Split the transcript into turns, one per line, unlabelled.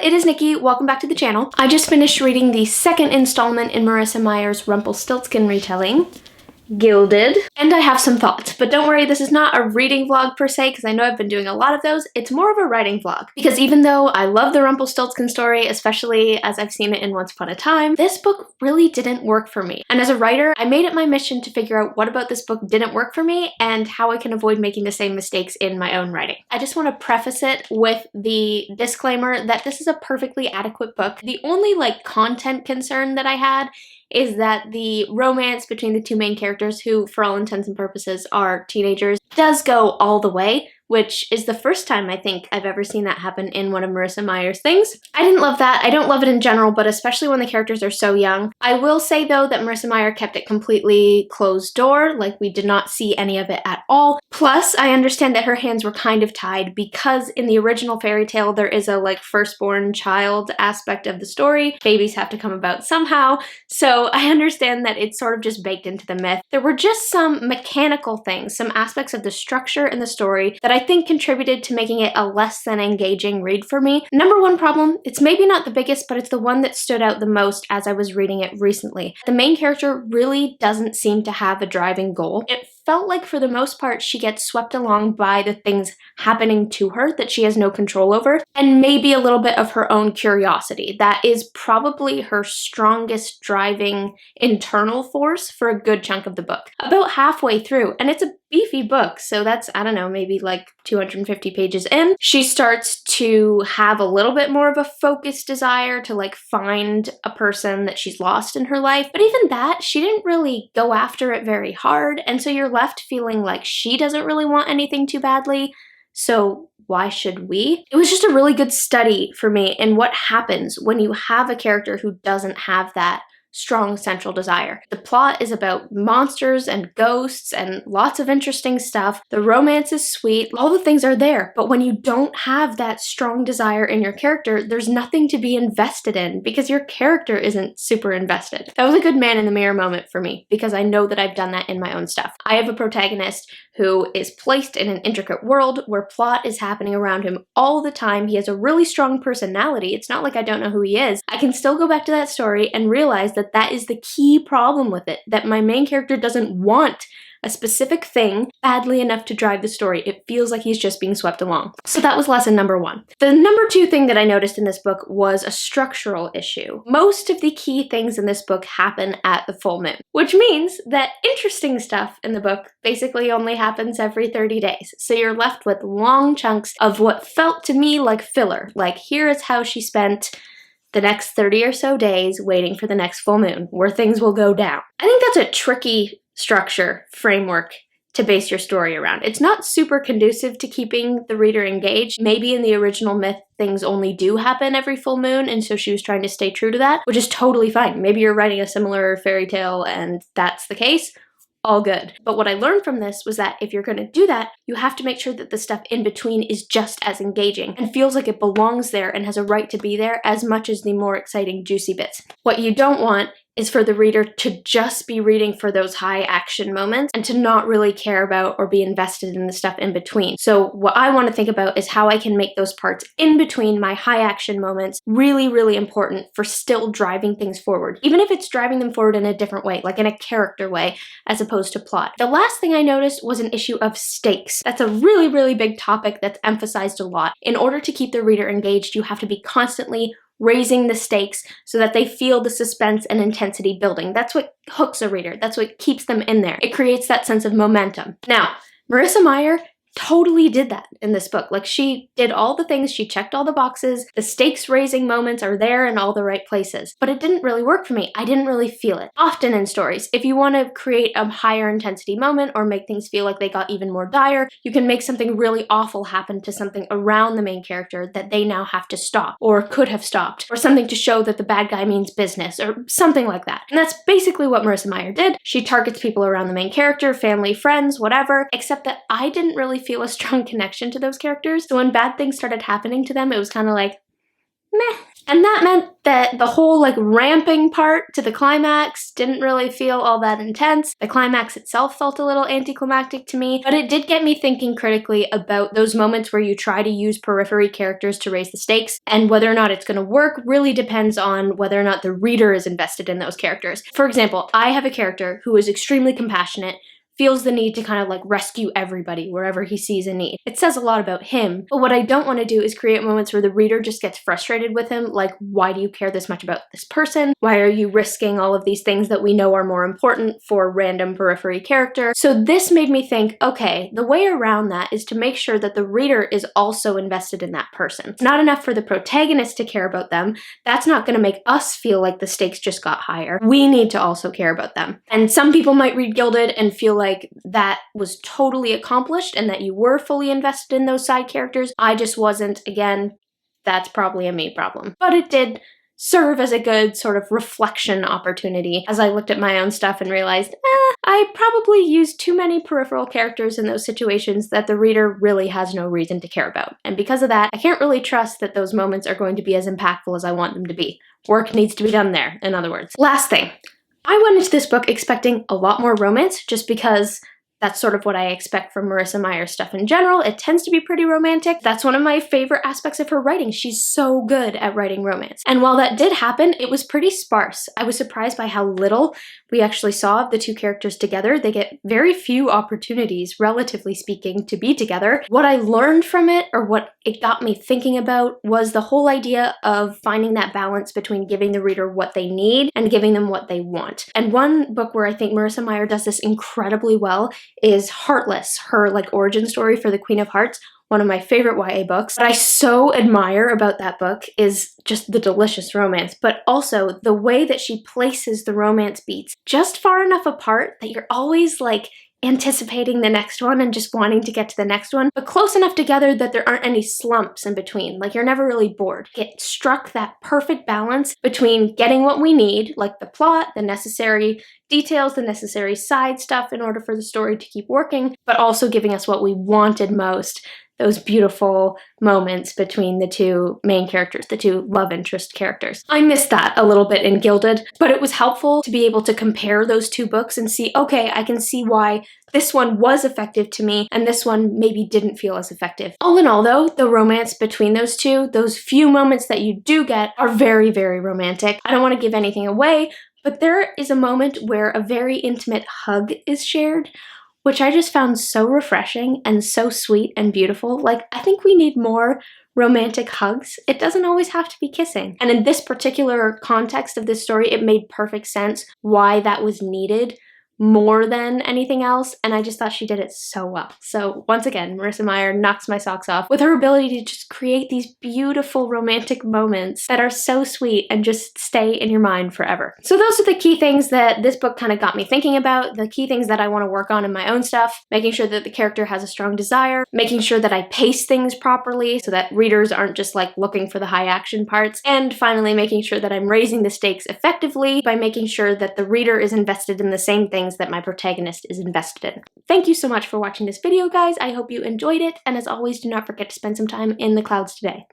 it is Nikki. Welcome back to the channel. I just finished reading the second installment in Marissa Meyer's Rumpelstiltskin retelling, Gilded, and I have some thoughts, but don't worry, this is not a reading vlog per se, because I know I've been doing a lot of those. It's more of a writing vlog, because even though I love the Rumpelstiltskin story, especially as I've seen it in Once Upon a Time, this book really didn't work for me. And as a writer, I made it my mission to figure out what about this book didn't work for me and how I can avoid making the same mistakes in my own writing. I just want to preface it with the disclaimer that this is a perfectly adequate book. The only content concern that I had is that the romance between the two main characters, who for all intents and purposes are teenagers, does go all the way, which is the first time I think I've ever seen that happen in one of Marissa Meyer's things. I didn't love that. I don't love it in general, but especially when the characters are so young. I will say though that Marissa Meyer kept it completely closed door, we did not see any of it at all. Plus, I understand that her hands were kind of tied because in the original fairy tale there is a firstborn child aspect of the story. Babies have to come about somehow, so I understand that it's sort of just baked into the myth. There were just some mechanical things, some aspects of the structure in the story that I think contributed to making it a less than engaging read for me. Number one problem, it's maybe not the biggest, but it's the one that stood out the most as I was reading it recently. The main character really doesn't seem to have a driving goal. It felt like for the most part she gets swept along by the things happening to her that she has no control over, and maybe a little bit of her own curiosity. That is probably her strongest driving internal force for a good chunk of the book. About halfway through, and it's a beefy book, so that's, I don't know, maybe 250 pages in, she starts to have a little bit more of a focused desire to find a person that she's lost in her life. But even that, she didn't really go after it very hard, and so you're left feeling like she doesn't really want anything too badly, so why should we? It was just a really good study for me in what happens when you have a character who doesn't have that strong central desire. The plot is about monsters and ghosts and lots of interesting stuff. The romance is sweet. All the things are there, but when you don't have that strong desire in your character, there's nothing to be invested in because your character isn't super invested. That was a good man in the mirror moment for me because I know that I've done that in my own stuff. I have a protagonist who is placed in an intricate world where plot is happening around him all the time. He has a really strong personality. It's not like I don't know who he is. I can still go back to that story and realize that that is the key problem with it, that my main character doesn't want a specific thing badly enough to drive the story. It feels like he's just being swept along. So that was lesson number one. The number two thing that I noticed in this book was a structural issue. Most of the key things in this book happen at the full moon, which means that interesting stuff in the book basically only happens every 30 days. So you're left with long chunks of what felt to me like filler. Here is how she spent the next 30 or so days waiting for the next full moon, where things will go down. I think that's a tricky structure, framework to base your story around. It's not super conducive to keeping the reader engaged. Maybe in the original myth, things only do happen every full moon, and so she was trying to stay true to that, which is totally fine. Maybe you're writing a similar fairy tale and that's the case. All good. But what I learned from this was that if you're going to do that, you have to make sure that the stuff in between is just as engaging and feels like it belongs there and has a right to be there as much as the more exciting, juicy bits. What you don't want is for the reader to just be reading for those high action moments and to not really care about or be invested in the stuff in between. So what I want to think about is how I can make those parts in between my high action moments really, really important for still driving things forward, even if it's driving them forward in a different way, in a character way, as opposed to plot. The last thing I noticed was an issue of stakes. That's a really, really big topic that's emphasized a lot. In order to keep the reader engaged, you have to be constantly raising the stakes so that they feel the suspense and intensity building. That's what hooks a reader. That's what keeps them in there. It creates that sense of momentum. Now, Marissa Meyer totally did that in this book. She did all the things, she checked all the boxes, the stakes raising moments are there in all the right places. But it didn't really work for me. I didn't really feel it. Often in stories, if you want to create a higher intensity moment or make things feel like they got even more dire, you can make something really awful happen to something around the main character that they now have to stop, or could have stopped, or something to show that the bad guy means business, or something like that. And that's basically what Marissa Meyer did. She targets people around the main character, family, friends, whatever, except that I didn't really feel a strong connection to those characters. So when bad things started happening to them, it was kind of like, meh. And that meant that the whole like ramping part to the climax didn't really feel all that intense. The climax itself felt a little anticlimactic to me, but it did get me thinking critically about those moments where you try to use periphery characters to raise the stakes, and whether or not it's going to work really depends on whether or not the reader is invested in those characters. For example, I have a character who is extremely compassionate, feels the need to kind of like rescue everybody wherever he sees a need. It says a lot about him, but what I don't want to do is create moments where the reader just gets frustrated with him, like, why do you care this much about this person? Why are you risking all of these things that we know are more important for random periphery character? So this made me think, okay, the way around that is to make sure that the reader is also invested in that person. It's not enough for the protagonist to care about them. That's not going to make us feel like the stakes just got higher. We need to also care about them. And some people might read Gilded and feel like that was totally accomplished and that you were fully invested in those side characters. I just wasn't. Again, that's probably a me problem. But it did serve as a good sort of reflection opportunity as I looked at my own stuff and realized, I probably used too many peripheral characters in those situations that the reader really has no reason to care about. And because of that, I can't really trust that those moments are going to be as impactful as I want them to be. Work needs to be done there, in other words. Last thing. I went into this book expecting a lot more romance just because that's sort of what I expect from Marissa Meyer's stuff in general. It tends to be pretty romantic. That's one of my favorite aspects of her writing. She's so good at writing romance. And while that did happen, it was pretty sparse. I was surprised by how little we actually saw of the two characters together. They get very few opportunities, relatively speaking, to be together. What I learned from it, or what it got me thinking about, was the whole idea of finding that balance between giving the reader what they need and giving them what they want. And one book where I think Marissa Meyer does this incredibly well is Heartless, her like origin story for the Queen of Hearts, one of my favorite YA books. What I so admire about that book is just the delicious romance, but also the way that she places the romance beats just far enough apart that you're always like anticipating the next one and just wanting to get to the next one, but close enough together that there aren't any slumps in between. Like, you're never really bored. It struck that perfect balance between getting what we need, like the plot, the necessary details, the necessary side stuff in order for the story to keep working, but also giving us what we wanted most, those beautiful moments between the two main characters, the two love interest characters. I missed that a little bit in Gilded, but it was helpful to be able to compare those two books and see, okay, I can see why this one was effective to me and this one maybe didn't feel as effective. All in all though, the romance between those two, those few moments that you do get, are very, very romantic. I don't want to give anything away, but there is a moment where a very intimate hug is shared, which I just found so refreshing and so sweet and beautiful. Like, I think we need more romantic hugs. It doesn't always have to be kissing. And in this particular context of this story, it made perfect sense why that was needed more than anything else, and I just thought she did it so well. So once again, Marissa Meyer knocks my socks off with her ability to just create these beautiful romantic moments that are so sweet and just stay in your mind forever. So those are the key things that this book kind of got me thinking about, the key things that I want to work on in my own stuff, making sure that the character has a strong desire, making sure that I pace things properly so that readers aren't just like looking for the high action parts, and finally making sure that I'm raising the stakes effectively by making sure that the reader is invested in the same things that my protagonist is invested in. Thank you so much for watching this video, guys. I hope you enjoyed it, and as always, do not forget to spend some time in the clouds today.